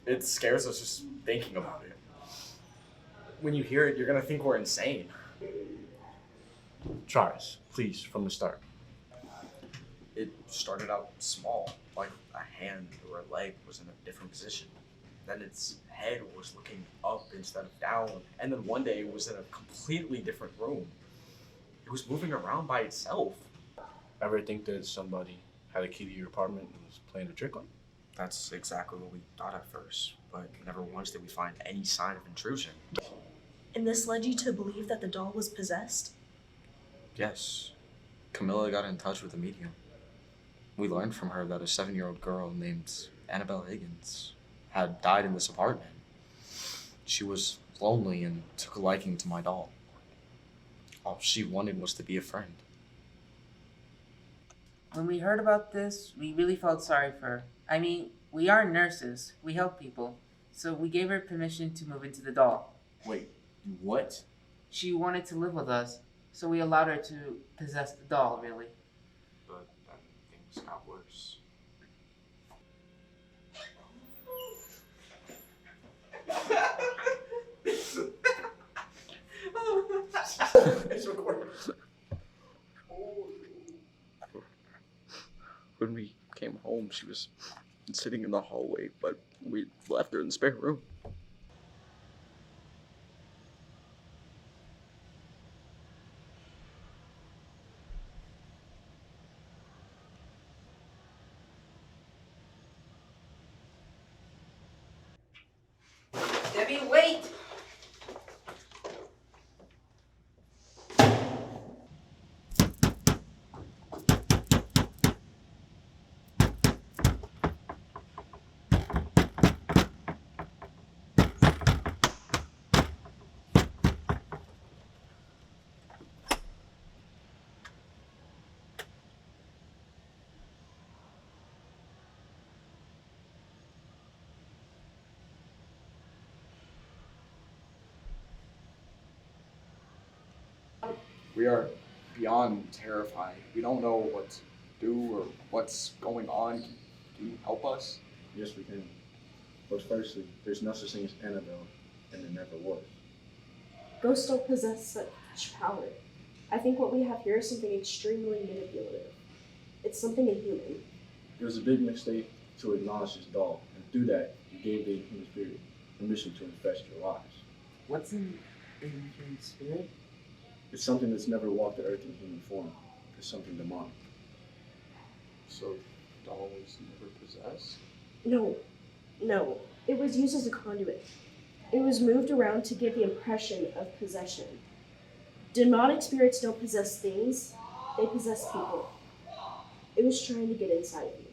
It scares us just thinking about it. When you hear it, you're gonna think we're insane. Try please, from the start. It started out small, like a hand or a leg was in a different position. Then its head was looking up instead of down, and then one day it was in a completely different room. It was moving around by itself. Ever think that somebody had a key to your apartment and was playing a trick on you? That's exactly what we thought at first, but never once did we find any sign of intrusion. And this led you to believe that the doll was possessed? Yes, Camilla got in touch with the medium. We learned from her that a 7-year-old girl named Annabelle Higgins had died in this apartment. She was lonely and took a liking to my doll. All she wanted was to be a friend. When we heard about this, we really felt sorry for her. I mean, we are nurses. We help people. So we gave her permission to move into the doll. Wait, what? She wanted to live with us, so we allowed her to possess the doll, really. But then things got worse. It's recording. When we came home, she was sitting in the hallway, but we left her in the spare room. Debbie, wait! We are beyond terrified. We don't know what to do or what's going on. Can you help us? Yes, we can. But firstly, there's no such thing as Annabelle, and there never was. Ghosts don't possess such power. I think what we have here is something extremely manipulative. It's something inhuman. It was a big mistake to acknowledge this doll, and through that, you gave the human spirit permission to infest your lives. What's in human spirit? It's something that's never walked the earth in human form. It's something demonic. So, the doll was never possessed? No. It was used as a conduit. It was moved around to give the impression of possession. Demonic spirits don't possess things, they possess people. It was trying to get inside of you.